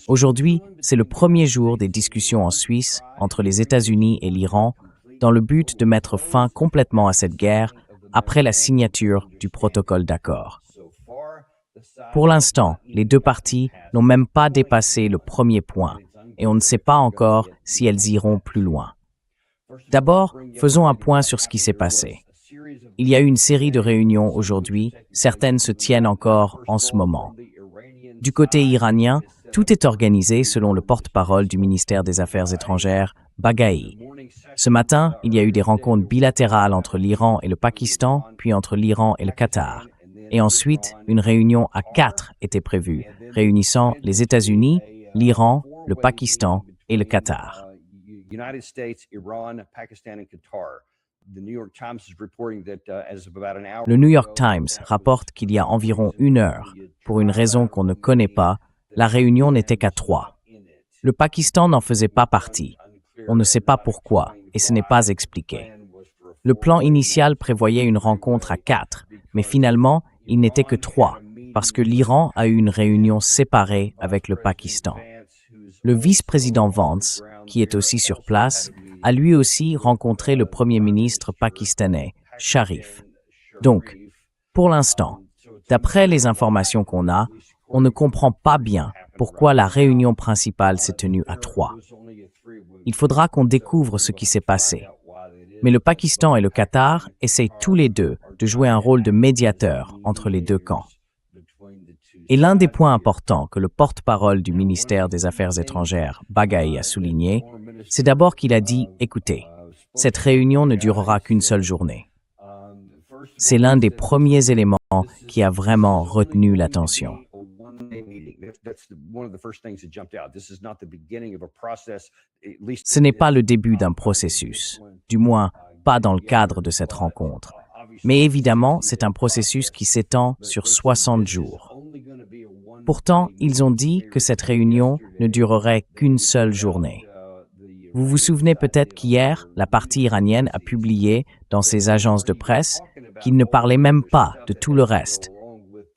Aujourd'hui, c'est le premier jour des discussions en Suisse entre les États-Unis et l'Iran dans le but de mettre fin complètement à cette guerre après la signature du protocole d'accord. Pour l'instant, les deux parties n'ont même pas dépassé le premier point et on ne sait pas encore si elles iront plus loin. D'abord, faisons un point sur ce qui s'est passé. Il y a eu une série de réunions aujourd'hui, certaines se tiennent encore en ce moment. Du côté iranien, tout est organisé selon le porte-parole du ministère des Affaires étrangères, Baghai. Ce matin, il y a eu des rencontres bilatérales entre l'Iran et le Pakistan, puis entre l'Iran et le Qatar. Et ensuite, une réunion à 4 était prévue, réunissant les États-Unis, l'Iran, le Pakistan et le Qatar. Le New York Times rapporte qu'il y a environ 1 heure, pour une raison qu'on ne connaît pas, la réunion n'était qu'à 3. Le Pakistan n'en faisait pas partie. On ne sait pas pourquoi, et ce n'est pas expliqué. Le plan initial prévoyait une rencontre à 4, mais finalement, il n'était que 3, parce que l'Iran a eu une réunion séparée avec le Pakistan. Le vice-président Vance, qui est aussi sur place, a lui aussi rencontré le premier ministre pakistanais, Sharif. Donc, pour l'instant, d'après les informations qu'on a, on ne comprend pas bien pourquoi la réunion principale s'est tenue à 3. Il faudra qu'on découvre ce qui s'est passé. Mais le Pakistan et le Qatar essayent tous les deux de jouer un rôle de médiateur entre les deux camps. Et l'un des points importants que le porte-parole du ministère des Affaires étrangères, Baghai, a souligné, c'est d'abord qu'il a dit « Écoutez, cette réunion ne durera qu'une seule journée ». C'est l'un des premiers éléments qui a vraiment retenu l'attention. Ce n'est pas le début d'un processus, du moins pas dans le cadre de cette rencontre. Mais évidemment, c'est un processus qui s'étend sur 60 jours. Pourtant, ils ont dit que cette réunion ne durerait qu'une seule journée. Vous vous souvenez peut-être qu'hier, la partie iranienne a publié dans ses agences de presse qu'il ne parlait même pas de tout le reste,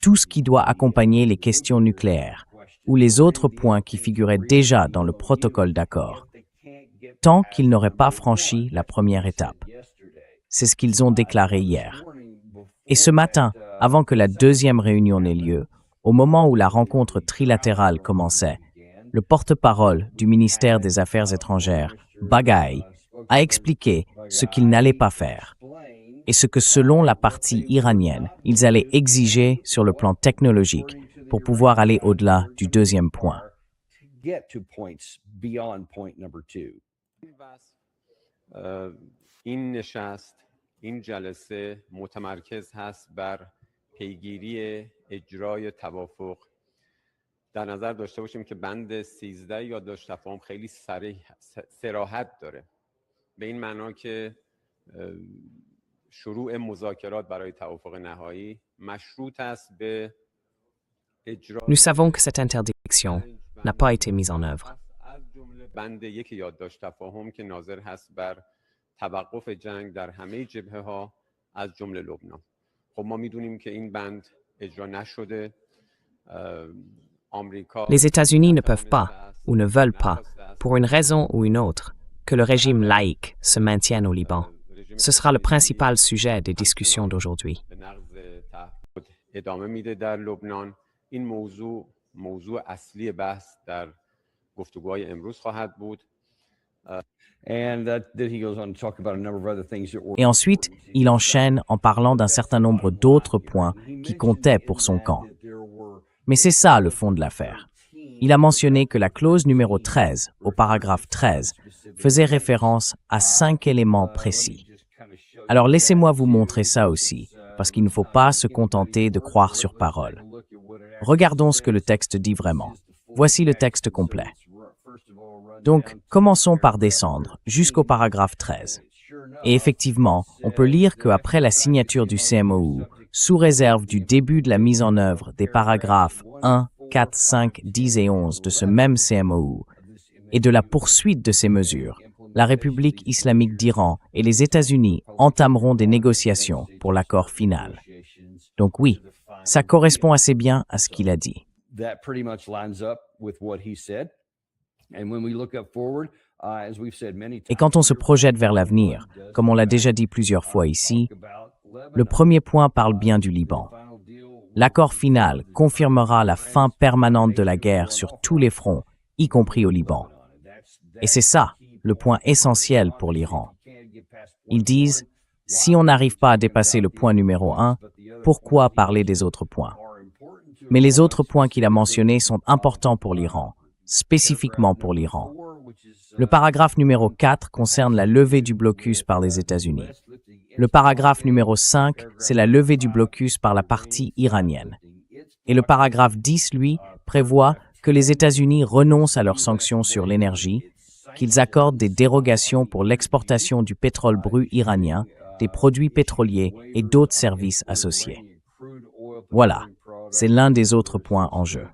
tout ce qui doit accompagner les questions nucléaires, ou les autres points qui figuraient déjà dans le protocole d'accord, tant qu'ils n'auraient pas franchi la première étape. C'est ce qu'ils ont déclaré hier. Et ce matin, avant que la deuxième réunion n'ait lieu, au moment où la rencontre trilatérale commençait, le porte-parole du ministère des Affaires étrangères, Baghai, a expliqué ce qu'ils n'allaient pas faire et ce que, selon la partie iranienne, ils allaient exiger sur le plan technologique pour pouvoir aller au-delà du deuxième point. این جلسه متمرکز هست بر پیگیری اجرای توافق. در نظر داشته باشیم که بند 13 یادداشت تفاهم خیلی صراحت داره. به این معنا که شروع مذاکرات برای توافق نهایی مشروط است به اجرای. Nous savons que cette interdiction n'a pas été mise en œuvre. بند یک یادداشت تفاهم که ناظر هست بر توقف جنگ در همه جبهه‌ها از جمله لبنان. خب ما می‌دونیم که این بند اجرا نشده. Les États-Unis ne peuvent pas, ou ne veulent pas, pour une raison ou une autre, que le régime laïque se maintienne au Liban. Ce sera le principal sujet des discussions d'aujourd'hui. ادامه میده در لبنان. این موضوع اصلی بحث در گفتگوهای امروز خواهد بود. Et ensuite, il enchaîne en parlant d'un certain nombre d'autres points qui comptaient pour son camp. Mais c'est ça le fond de l'affaire. Il a mentionné que la clause numéro 13, au paragraphe 13, faisait référence à 5 éléments précis. Alors laissez-moi vous montrer ça aussi, parce qu'il ne faut pas se contenter de croire sur parole. Regardons ce que le texte dit vraiment. Voici le texte complet. Donc, commençons par descendre jusqu'au paragraphe 13. Et effectivement, on peut lire qu'après la signature du CMOU, sous réserve du début de la mise en œuvre des paragraphes 1, 4, 5, 10 et 11 de ce même CMOU, et de la poursuite de ces mesures, la République islamique d'Iran et les États-Unis entameront des négociations pour l'accord final. Donc oui, ça correspond assez bien à ce qu'il a dit. that pretty much lines up with what he said. And when we look up forward, as we've said many times, Et quand on se projette vers l'avenir, comme on l'a déjà dit plusieurs fois ici, le premier point parle bien du Liban. L'accord final confirmera la fin permanente de la guerre sur tous les fronts, y compris au Liban. Et c'est ça, le point essentiel pour l'Iran. Ils disent, si on n'arrive pas à dépasser le point numéro 1, pourquoi parler des autres points? Mais les autres points qu'il a mentionnés sont importants pour l'Iran, spécifiquement pour l'Iran. Le paragraphe numéro 4 concerne la levée du blocus par les États-Unis. Le paragraphe numéro 5, c'est la levée du blocus par la partie iranienne. Et le paragraphe 10, lui, prévoit que les États-Unis renoncent à leurs sanctions sur l'énergie, qu'ils accordent des dérogations pour l'exportation du pétrole brut iranien, des produits pétroliers et d'autres services associés. Voilà, c'est l'un des autres points en jeu.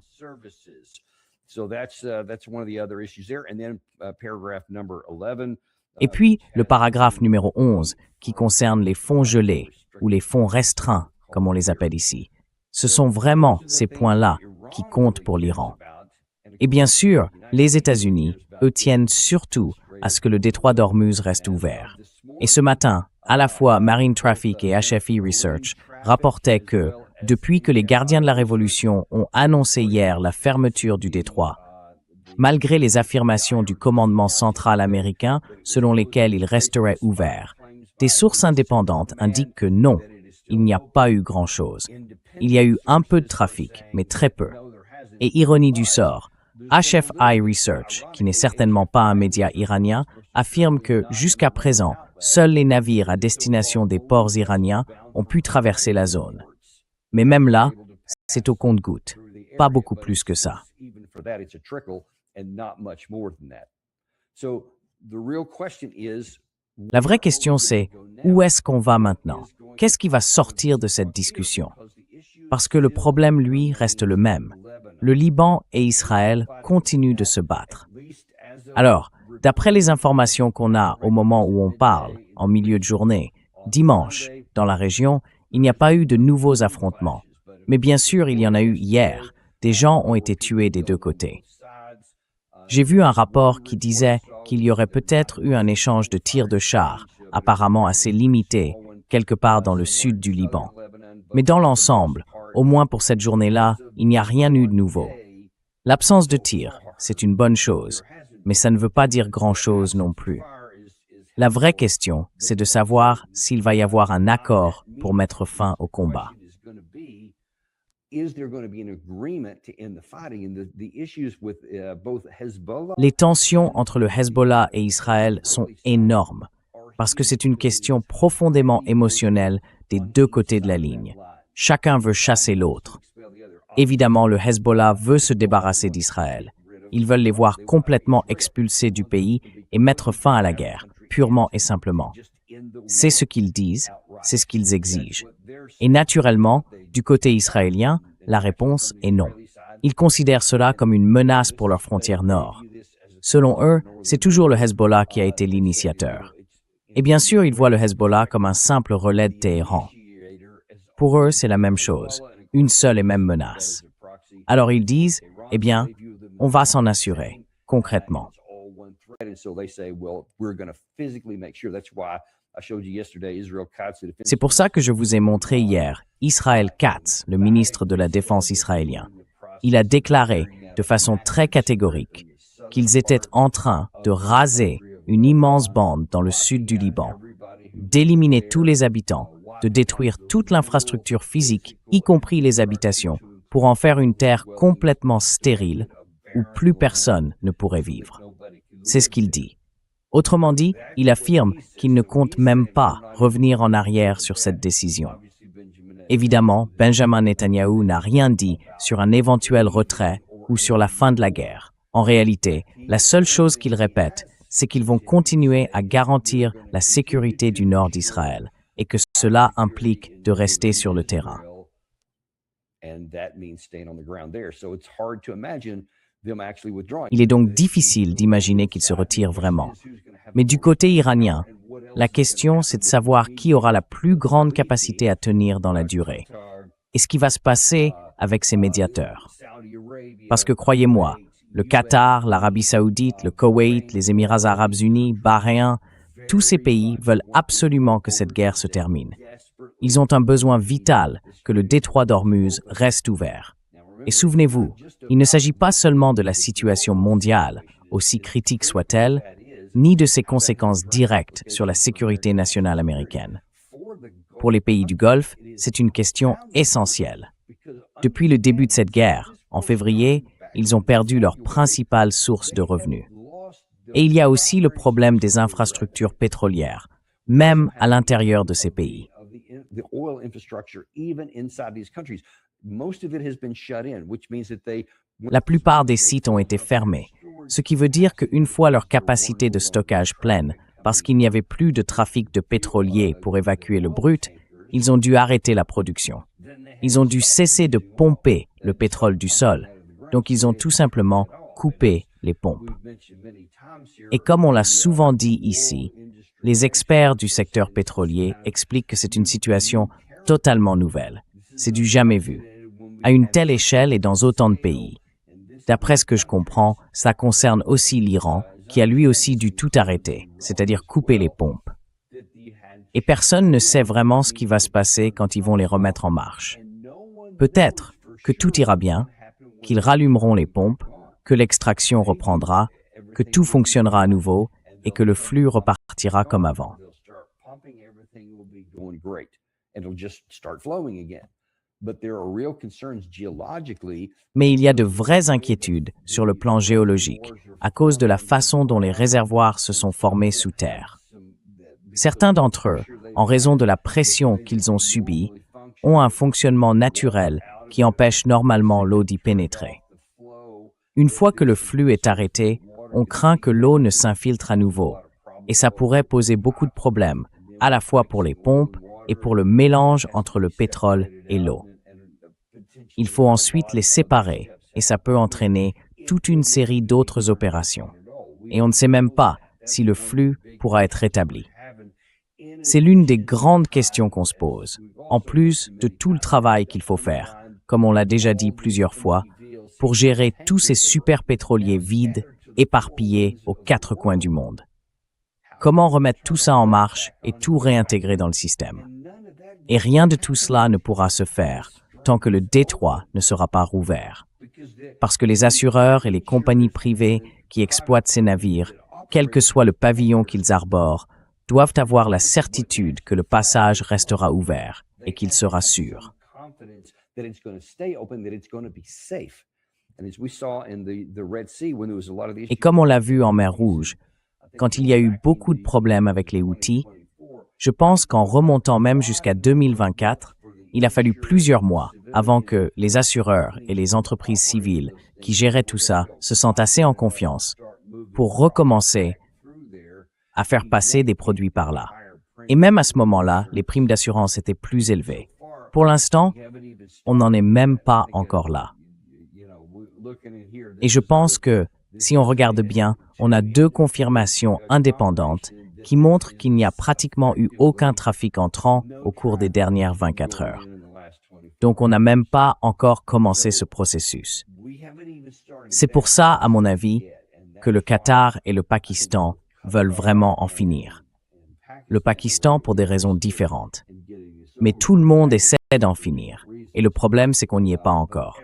Et puis, le paragraphe numéro 11, qui concerne les fonds gelés, ou les fonds restreints, comme on les appelle ici. Ce sont vraiment ces points-là qui comptent pour l'Iran. Et bien sûr, les États-Unis, eux, tiennent surtout à ce que le détroit d'Ormuz reste ouvert. Et ce matin, à la fois Marine Traffic et HFE Research rapportaient que, depuis que les gardiens de la Révolution ont annoncé hier la fermeture du détroit, malgré les affirmations du commandement central américain selon lesquelles il resterait ouvert, des sources indépendantes indiquent que non, il n'y a pas eu grand-chose. Il y a eu un peu de trafic, mais très peu. Et ironie du sort, HFI Research, qui n'est certainement pas un média iranien, affirme que, jusqu'à présent, seuls les navires à destination des ports iraniens ont pu traverser la zone. Mais même là, c'est au compte-gouttes, pas beaucoup plus que ça. La vraie question, c'est où est-ce qu'on va maintenant? Qu'est-ce qui va sortir de cette discussion? Parce que le problème, lui, reste le même. Le Liban et Israël continuent de se battre. Alors, d'après les informations qu'on a au moment où on parle, en milieu de journée, dimanche, dans la région, il n'y a pas eu de nouveaux affrontements. Mais bien sûr, il y en a eu hier. Des gens ont été tués des deux côtés. J'ai vu un rapport qui disait qu'il y aurait peut-être eu un échange de tirs de chars, apparemment assez limité, quelque part dans le sud du Liban. Mais dans l'ensemble, au moins pour cette journée-là, il n'y a rien eu de nouveau. L'absence de tirs, c'est une bonne chose, mais ça ne veut pas dire grand-chose non plus. La vraie question, c'est de savoir s'il va y avoir un accord pour mettre fin au combat. Les tensions entre le Hezbollah et Israël sont énormes, parce que c'est une question profondément émotionnelle des deux côtés de la ligne. Chacun veut chasser l'autre. Évidemment, le Hezbollah veut se débarrasser d'Israël. Ils veulent les voir complètement expulsés du pays et mettre fin à la guerre, purement et simplement. C'est ce qu'ils disent, c'est ce qu'ils exigent. Et naturellement, du côté israélien, la réponse est non. Ils considèrent cela comme une menace pour leur frontière nord. Selon eux, c'est toujours le Hezbollah qui a été l'initiateur. Et bien sûr, ils voient le Hezbollah comme un simple relais de Téhéran. Pour eux, c'est la même chose, une seule et même menace. Alors ils disent, eh bien, on va s'en assurer, concrètement. C'est pour ça que je vous ai montré hier Israel Katz, le ministre de la Défense israélien. Il a déclaré de façon très catégorique qu'ils étaient en train de raser une immense bande dans le sud du Liban, d'éliminer tous les habitants, de détruire toute l'infrastructure physique, y compris les habitations, pour en faire une terre complètement stérile où plus personne ne pourrait vivre. C'est ce qu'il dit. Autrement dit, il affirme qu'il ne compte même pas revenir en arrière sur cette décision. Évidemment, Benjamin Netanyahou n'a rien dit sur un éventuel retrait ou sur la fin de la guerre. En réalité, la seule chose qu'il répète, c'est qu'ils vont continuer à garantir la sécurité du nord d'Israël et que cela implique de rester sur le terrain. Il est donc difficile d'imaginer qu'il se retire vraiment. Mais du côté iranien, la question, c'est de savoir qui aura la plus grande capacité à tenir dans la durée. Et ce qui va se passer avec ces médiateurs. Parce que croyez-moi, le Qatar, l'Arabie Saoudite, le Koweït, les Émirats Arabes Unis, Bahreïn, tous ces pays veulent absolument que cette guerre se termine. Ils ont un besoin vital que le détroit d'Ormuz reste ouvert. Et souvenez-vous, il ne s'agit pas seulement de la situation mondiale, aussi critique soit-elle, ni de ses conséquences directes sur la sécurité nationale américaine. Pour les pays du Golfe, c'est une question essentielle. Depuis le début de cette guerre, en février, ils ont perdu leur principale source de revenus. Et il y a aussi le problème des infrastructures pétrolières, même à l'intérieur de ces pays. La plupart des sites ont été fermés, ce qui veut dire qu'une fois leur capacité de stockage pleine, parce qu'il n'y avait plus de trafic de pétroliers pour évacuer le brut, ils ont dû arrêter la production. Ils ont dû cesser de pomper le pétrole du sol, donc ils ont tout simplement coupé les pompes. Et comme on l'a souvent dit ici, les experts du secteur pétrolier expliquent que c'est une situation totalement nouvelle. C'est du jamais vu, à une telle échelle et dans autant de pays. D'après ce que je comprends, ça concerne aussi l'Iran, qui a lui aussi dû tout arrêter, c'est-à-dire couper les pompes. Et personne ne sait vraiment ce qui va se passer quand ils vont les remettre en marche. Peut-être que tout ira bien, qu'ils rallumeront les pompes, que l'extraction reprendra, que tout fonctionnera à nouveau et que le flux repartira comme avant. Mais il y a de vraies inquiétudes sur le plan géologique à cause de la façon dont les réservoirs se sont formés sous terre. Certains d'entre eux, en raison de la pression qu'ils ont subie, ont un fonctionnement naturel qui empêche normalement l'eau d'y pénétrer. Une fois que le flux est arrêté, on craint que l'eau ne s'infiltre à nouveau, et ça pourrait poser beaucoup de problèmes, à la fois pour les pompes et pour le mélange entre le pétrole et l'eau. Il faut ensuite les séparer, et ça peut entraîner toute une série d'autres opérations. Et on ne sait même pas si le flux pourra être rétabli. C'est l'une des grandes questions qu'on se pose, en plus de tout le travail qu'il faut faire, comme on l'a déjà dit plusieurs fois, pour gérer tous ces super pétroliers vides, éparpillés aux quatre coins du monde. Comment remettre tout ça en marche et tout réintégrer dans le système? Et rien de tout cela ne pourra se faire tant que le détroit ne sera pas rouvert. Parce que les assureurs et les compagnies privées qui exploitent ces navires, quel que soit le pavillon qu'ils arborent, doivent avoir la certitude que le passage restera ouvert et qu'il sera sûr. Et comme on l'a vu en mer Rouge, quand il y a eu beaucoup de problèmes avec les Houthis, je pense qu'en remontant même jusqu'à 2024, il a fallu plusieurs mois avant que les assureurs et les entreprises civiles qui géraient tout ça se sentent assez en confiance pour recommencer à faire passer des produits par là. Et même à ce moment-là, les primes d'assurance étaient plus élevées. Pour l'instant, on n'en est même pas encore là. Et je pense que, si on regarde bien, on a deux confirmations indépendantes qui montrent qu'il n'y a pratiquement eu aucun trafic entrant au cours des dernières 24 heures. Donc on n'a même pas encore commencé ce processus. C'est pour ça, à mon avis, que le Qatar et le Pakistan veulent vraiment en finir. Le Pakistan pour des raisons différentes. Mais tout le monde essaie d'en finir. Et le problème, c'est qu'on n'y est pas encore.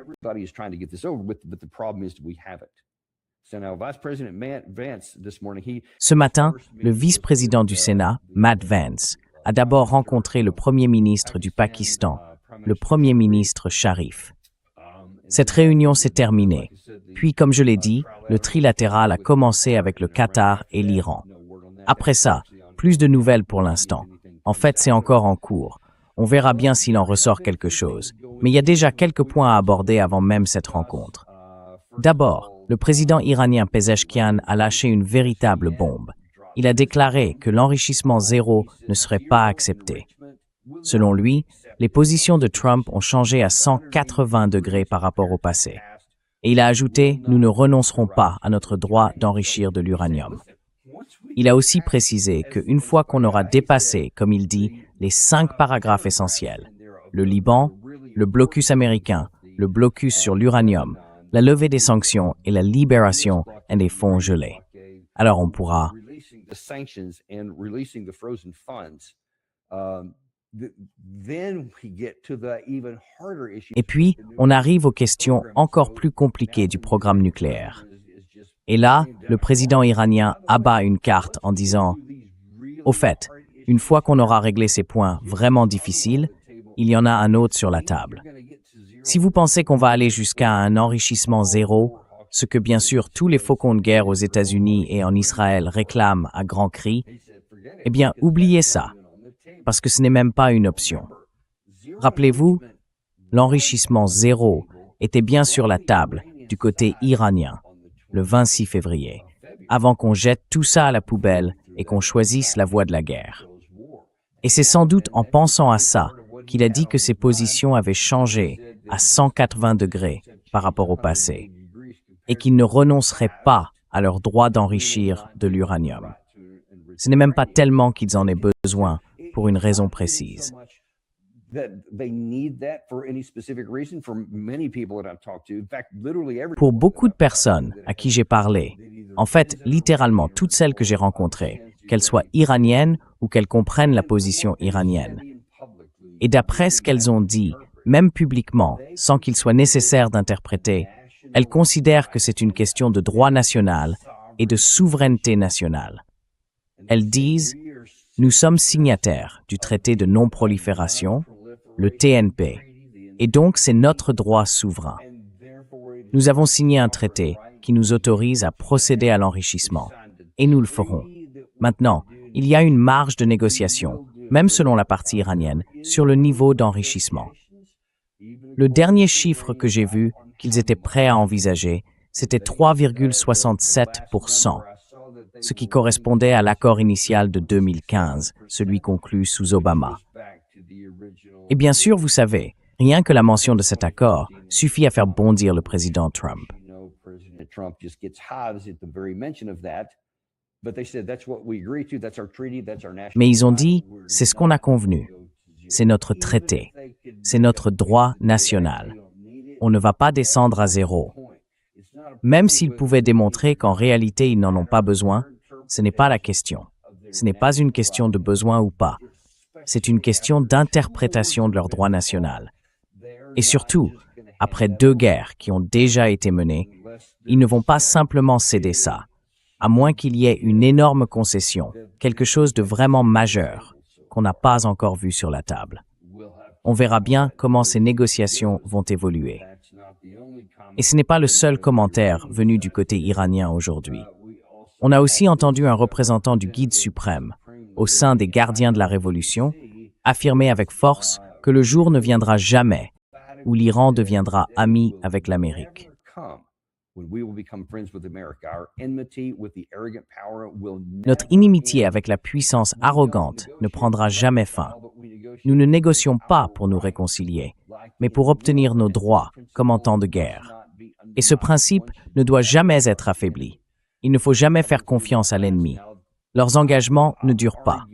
Ce matin, le vice-président du Sénat, Matt Vance, a d'abord rencontré le premier ministre du Pakistan, le premier ministre Sharif. Cette réunion s'est terminée. Puis, comme je l'ai dit, le trilatéral a commencé avec le Qatar et l'Iran. Après ça, plus de nouvelles pour l'instant. En fait, c'est encore en cours. On verra bien s'il en ressort quelque chose. Mais il y a déjà quelques points à aborder avant même cette rencontre. D'abord, le président iranien Pezeshkian a lâché une véritable bombe. Il a déclaré que l'enrichissement zéro ne serait pas accepté. Selon lui, les positions de Trump ont changé à 180 degrés par rapport au passé. Et il a ajouté « Nous ne renoncerons pas à notre droit d'enrichir de l'uranium ». Il a aussi précisé qu'une fois qu'on aura dépassé, comme il dit, les 5 paragraphes essentiels, le Liban, le blocus américain, le blocus sur l'uranium, la levée des sanctions et la libération des fonds gelés. Alors on pourra... Releasing the sanctions and releasing the frozen funds. Then we get to the even harder issue. Et puis, on arrive aux questions encore plus compliquées du programme nucléaire. Et là, le président iranien abat une carte en disant « Au fait, une fois qu'on aura réglé ces points vraiment difficiles, il y en a un autre sur la table. Si vous pensez qu'on va aller jusqu'à un enrichissement zéro, ce que bien sûr tous les faucons de guerre aux États-Unis et en Israël réclament à grands cris, eh bien, oubliez ça, parce que ce n'est même pas une option. Rappelez-vous, l'enrichissement zéro était bien sur la table du côté iranien, le 26 février, avant qu'on jette tout ça à la poubelle et qu'on choisisse la voie de la guerre. Et c'est sans doute en pensant à ça qu'il a dit que ses positions avaient changé à 180 degrés par rapport au passé, et qu'ils ne renonceraient pas à leur droit d'enrichir de l'uranium. Ce n'est même pas tellement qu'ils en aient besoin pour une raison précise. Pour beaucoup de personnes à qui j'ai parlé, en fait, littéralement toutes celles que j'ai rencontrées, qu'elles soient iraniennes ou qu'elles comprennent la position iranienne, et d'après ce qu'elles ont dit, même publiquement, sans qu'il soit nécessaire d'interpréter, elles considèrent que c'est une question de droit national et de souveraineté nationale. Elles disent « Nous sommes signataires du traité de non-prolifération, le TNP, et donc c'est notre droit souverain. Nous avons signé un traité qui nous autorise à procéder à l'enrichissement, et nous le ferons. Maintenant, il y a une marge de négociation, même selon la partie iranienne, sur le niveau d'enrichissement. Le dernier chiffre que j'ai vu qu'ils étaient prêts à envisager, c'était 3,67%, ce qui correspondait à l'accord initial de 2015, celui conclu sous Obama. Et bien sûr, vous savez, rien que la mention de cet accord suffit à faire bondir le président Trump. Mais ils ont dit, c'est ce qu'on a convenu. C'est notre traité. C'est notre droit national. On ne va pas descendre à zéro. Même s'ils pouvaient démontrer qu'en réalité, ils n'en ont pas besoin, ce n'est pas la question. Ce n'est pas une question de besoin ou pas. C'est une question d'interprétation de leur droit national. Et surtout, après 2 guerres qui ont déjà été menées, ils ne vont pas simplement céder ça, à moins qu'il y ait une énorme concession, quelque chose de vraiment majeur qu'on n'a pas encore vu sur la table. On verra bien comment ces négociations vont évoluer. Et ce n'est pas le seul commentaire venu du côté iranien aujourd'hui. On a aussi entendu un représentant du Guide suprême, au sein des gardiens de la Révolution, affirmer avec force que le jour ne viendra jamais où l'Iran deviendra ami avec l'Amérique. Notre inimitié avec la puissance arrogante ne prendra jamais fin. Nous ne négocions pas pour nous réconcilier, mais pour obtenir nos droits comme en temps de guerre. Et ce principe ne doit jamais être affaibli. Il ne faut jamais faire confiance à l'ennemi. Leurs engagements ne durent pas.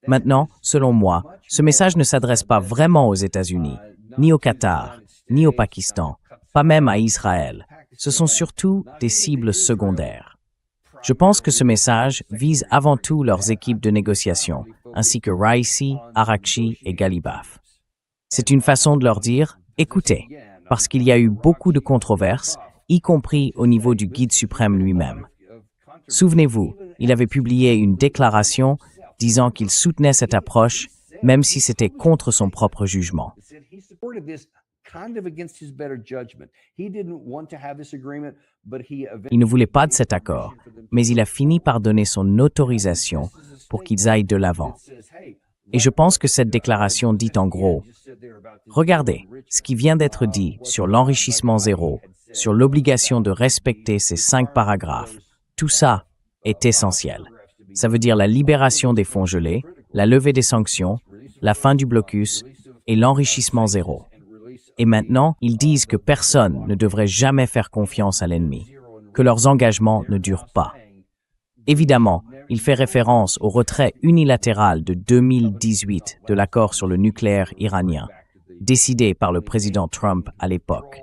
Maintenant, selon moi, ce message ne s'adresse pas vraiment aux États-Unis, ni au Qatar, ni au Pakistan, pas même à Israël. Ce sont surtout des cibles secondaires. Je pense que ce message vise avant tout leurs équipes de négociation, ainsi que Raisi, Arakchi et Ghalibaf. C'est une façon de leur dire « Écoutez », parce qu'il y a eu beaucoup de controverses, y compris au niveau du Guide suprême lui-même. Souvenez-vous, il avait publié une déclaration disant qu'il soutenait cette approche, même si c'était contre son propre jugement. Il ne voulait pas de cet accord, mais il a fini par donner son autorisation pour qu'ils aillent de l'avant. Et je pense que cette déclaration dit en gros, regardez, ce qui vient d'être dit sur l'enrichissement zéro, sur l'obligation de respecter ces 5 paragraphes, tout ça est essentiel. Ça veut dire la libération des fonds gelés, la levée des sanctions, la fin du blocus et l'enrichissement zéro. Et maintenant, ils disent que personne ne devrait jamais faire confiance à l'ennemi, que leurs engagements ne durent pas. Évidemment, il fait référence au retrait unilatéral de 2018 de l'accord sur le nucléaire iranien, décidé par le président Trump à l'époque.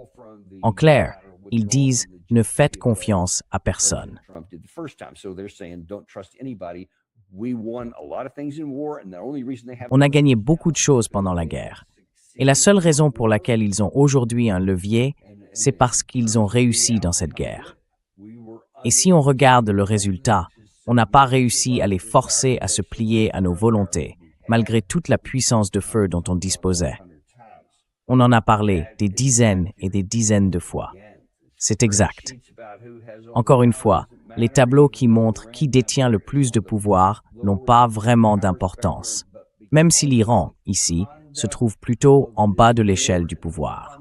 En clair, Ils disent « ne faites confiance à personne ». On a gagné beaucoup de choses pendant la guerre. Et la seule raison pour laquelle ils ont aujourd'hui un levier, c'est parce qu'ils ont réussi dans cette guerre. Et si on regarde le résultat, on n'a pas réussi à les forcer à se plier à nos volontés, malgré toute la puissance de feu dont on disposait. On en a parlé des dizaines et des dizaines de fois. C'est exact. Encore une fois, les tableaux qui montrent qui détient le plus de pouvoir n'ont pas vraiment d'importance, même si l'Iran, ici, se trouve plutôt en bas de l'échelle du pouvoir.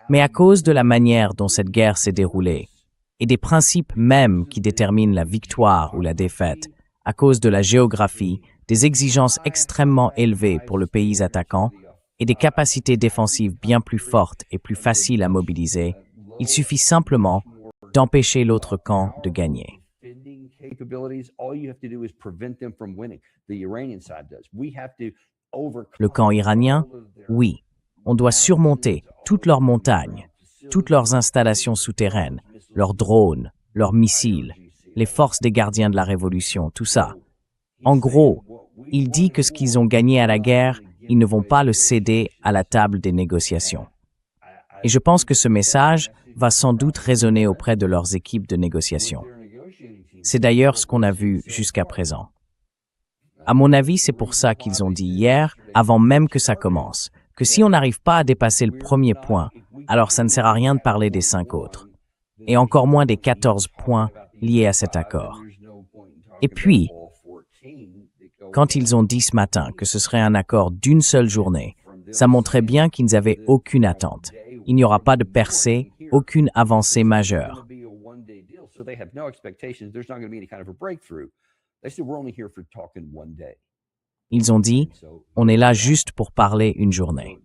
Mais à cause de la manière dont cette guerre s'est déroulée, et des principes même qui déterminent la victoire ou la défaite, à cause de la géographie, des exigences extrêmement élevées pour le pays attaquant, et des capacités défensives bien plus fortes et plus faciles à mobiliser, il suffit simplement d'empêcher l'autre camp de gagner. Le camp iranien, oui, on doit surmonter toutes leurs montagnes, toutes leurs installations souterraines, leurs drones, leurs missiles, les forces des gardiens de la Révolution, tout ça. En gros, il dit que ce qu'ils ont gagné à la guerre, ils ne vont pas le céder à la table des négociations. Et je pense que ce message va sans doute résonner auprès de leurs équipes de négociation. C'est d'ailleurs ce qu'on a vu jusqu'à présent. À mon avis, c'est pour ça qu'ils ont dit hier, avant même que ça commence, que si on n'arrive pas à dépasser le premier point, alors ça ne sert à rien de parler des 5 autres, et encore moins des 14 points liés à cet accord. Et puis, quand ils ont dit ce matin que ce serait un accord d'une seule journée, ça montrait bien qu'ils n'avaient aucune attente. Il n'y aura pas de percée, aucune avancée majeure. Ils ont dit, on est là juste pour parler une journée.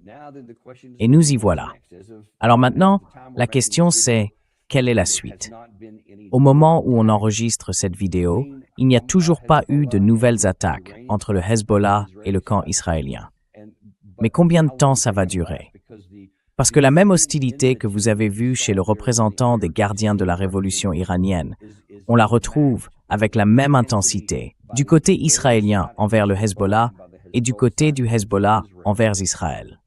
Et nous y voilà. Alors maintenant, la question c'est, quelle est la suite? Au moment où on enregistre cette vidéo, il n'y a toujours pas eu de nouvelles attaques entre le Hezbollah et le camp israélien. Mais combien de temps ça va durer? Parce que la même hostilité que vous avez vue chez le représentant des gardiens de la révolution iranienne, on la retrouve avec la même intensité du côté israélien envers le Hezbollah et du côté du Hezbollah envers Israël.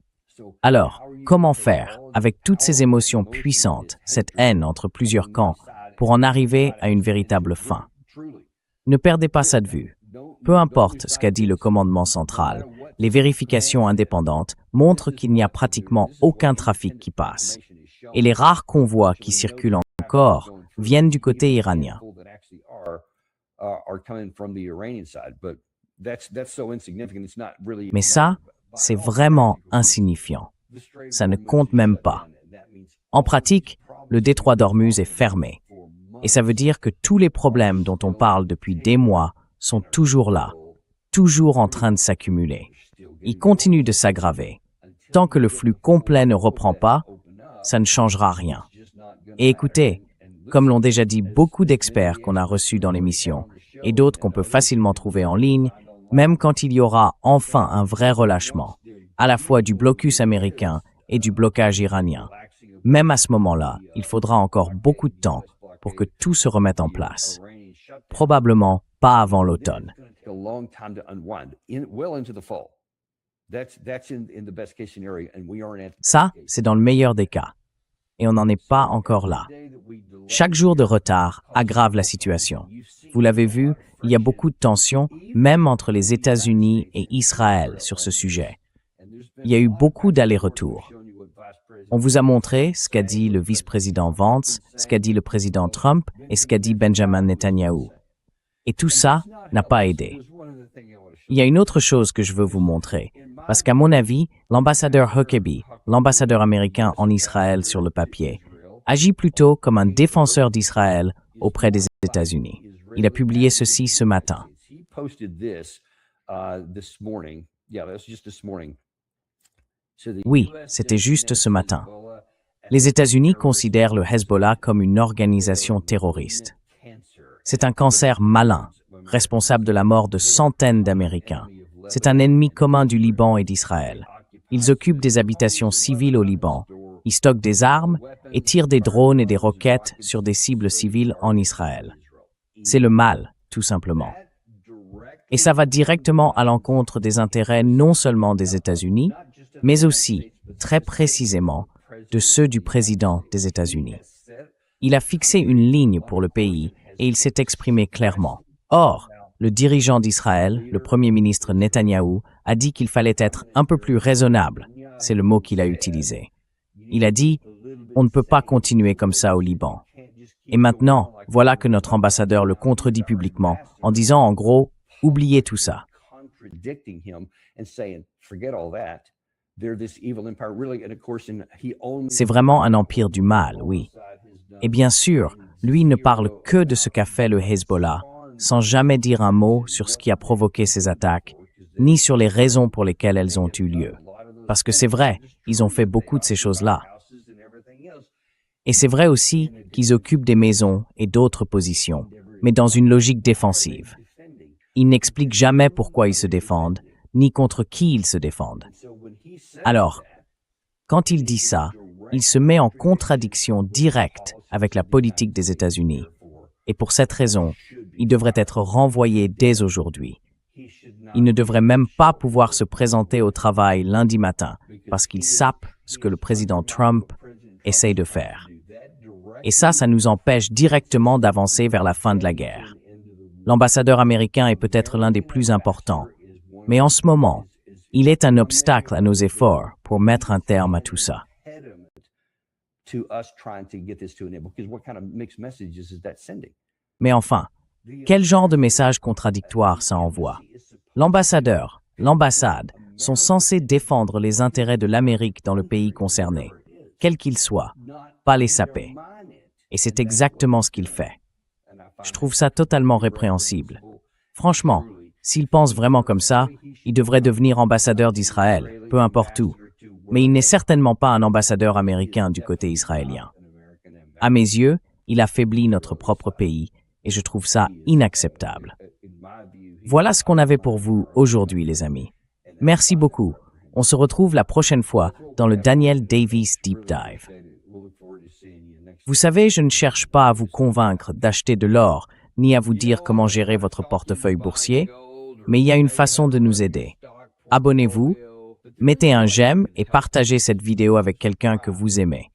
Alors, comment faire avec toutes ces émotions puissantes, cette haine entre plusieurs camps, pour en arriver à une véritable fin? Ne perdez pas ça de vue. Peu importe ce qu'a dit le commandement central, les vérifications indépendantes montrent qu'il n'y a pratiquement aucun trafic qui passe. Et les rares convois qui circulent encore viennent du côté iranien. Mais ça, c'est vraiment insignifiant. Ça ne compte même pas. En pratique, le détroit d'Ormuz est fermé. Et ça veut dire que tous les problèmes dont on parle depuis des mois sont toujours là, toujours en train de s'accumuler. Ils continuent de s'aggraver. Tant que le flux complet ne reprend pas, ça ne changera rien. Et écoutez, comme l'ont déjà dit beaucoup d'experts qu'on a reçus dans l'émission, et d'autres qu'on peut facilement trouver en ligne, même quand il y aura enfin un vrai relâchement, à la fois du blocus américain et du blocage iranien, même à ce moment-là, il faudra encore beaucoup de temps pour que tout se remette en place. Probablement pas avant l'automne. Ça, c'est dans le meilleur des cas. Et on n'en est pas encore là. Chaque jour de retard aggrave la situation. Vous l'avez vu, il y a beaucoup de tensions, même entre les États-Unis et Israël sur ce sujet. Il y a eu beaucoup d'allers-retours. On vous a montré ce qu'a dit le vice-président Vance, ce qu'a dit le président Trump et ce qu'a dit Benjamin Netanyahou. Et tout ça n'a pas aidé. Il y a une autre chose que je veux vous montrer, parce qu'à mon avis, l'ambassadeur Huckabee, l'ambassadeur américain en Israël sur le papier, agit plutôt comme un défenseur d'Israël auprès des États-Unis. Il a publié ceci ce matin. Oui, c'était juste ce matin. Les États-Unis considèrent le Hezbollah comme une organisation terroriste. C'est un cancer malin, responsable de la mort de centaines d'Américains. C'est un ennemi commun du Liban et d'Israël. Ils occupent des habitations civiles au Liban, Ils stockent des armes et tirent des drones et des roquettes sur des cibles civiles en Israël. C'est le mal, tout simplement. Et ça va directement à l'encontre des intérêts non seulement des États-Unis, mais aussi, très précisément, de ceux du président des États-Unis. Il a fixé une ligne pour le pays et il s'est exprimé clairement. Or, le dirigeant d'Israël, le Premier ministre Netanyahou, a dit qu'il fallait être un peu plus raisonnable. C'est le mot qu'il a utilisé. Il a dit « On ne peut pas continuer comme ça au Liban ». Et maintenant, voilà que notre ambassadeur le contredit publiquement en disant en gros « Oubliez tout ça ». C'est vraiment un empire du mal, oui. Et bien sûr, lui ne parle que de ce qu'a fait le Hezbollah, sans jamais dire un mot sur ce qui a provoqué ces attaques, ni sur les raisons pour lesquelles elles ont eu lieu. Parce que c'est vrai, ils ont fait beaucoup de ces choses-là. Et c'est vrai aussi qu'ils occupent des maisons et d'autres positions, mais dans une logique défensive. Ils n'expliquent jamais pourquoi ils se défendent, ni contre qui ils se défendent. Alors, quand il dit ça, il se met en contradiction directe avec la politique des États-Unis. Et pour cette raison, il devrait être renvoyé dès aujourd'hui. Il ne devrait même pas pouvoir se présenter au travail lundi matin parce qu'il sape ce que le président Trump essaye de faire. Et ça nous empêche directement d'avancer vers la fin de la guerre. L'ambassadeur américain est peut-être l'un des plus importants, mais en ce moment, il est un obstacle à nos efforts pour mettre un terme à tout ça. Mais enfin, quel genre de message contradictoire ça envoie? L'ambassadeur, l'ambassade sont censés défendre les intérêts de l'Amérique dans le pays concerné, quel qu'il soit, pas les saper. Et c'est exactement ce qu'il fait. Je trouve ça totalement répréhensible. Franchement, s'il pense vraiment comme ça, il devrait devenir ambassadeur d'Israël, peu importe où. Mais il n'est certainement pas un ambassadeur américain du côté israélien. À mes yeux, il affaiblit notre propre pays et je trouve ça inacceptable. Voilà ce qu'on avait pour vous aujourd'hui, les amis. Merci beaucoup. On se retrouve la prochaine fois dans le Daniel Davis Deep Dive. Vous savez, je ne cherche pas à vous convaincre d'acheter de l'or, ni à vous dire comment gérer votre portefeuille boursier, mais il y a une façon de nous aider. Abonnez-vous, mettez un j'aime et partagez cette vidéo avec quelqu'un que vous aimez.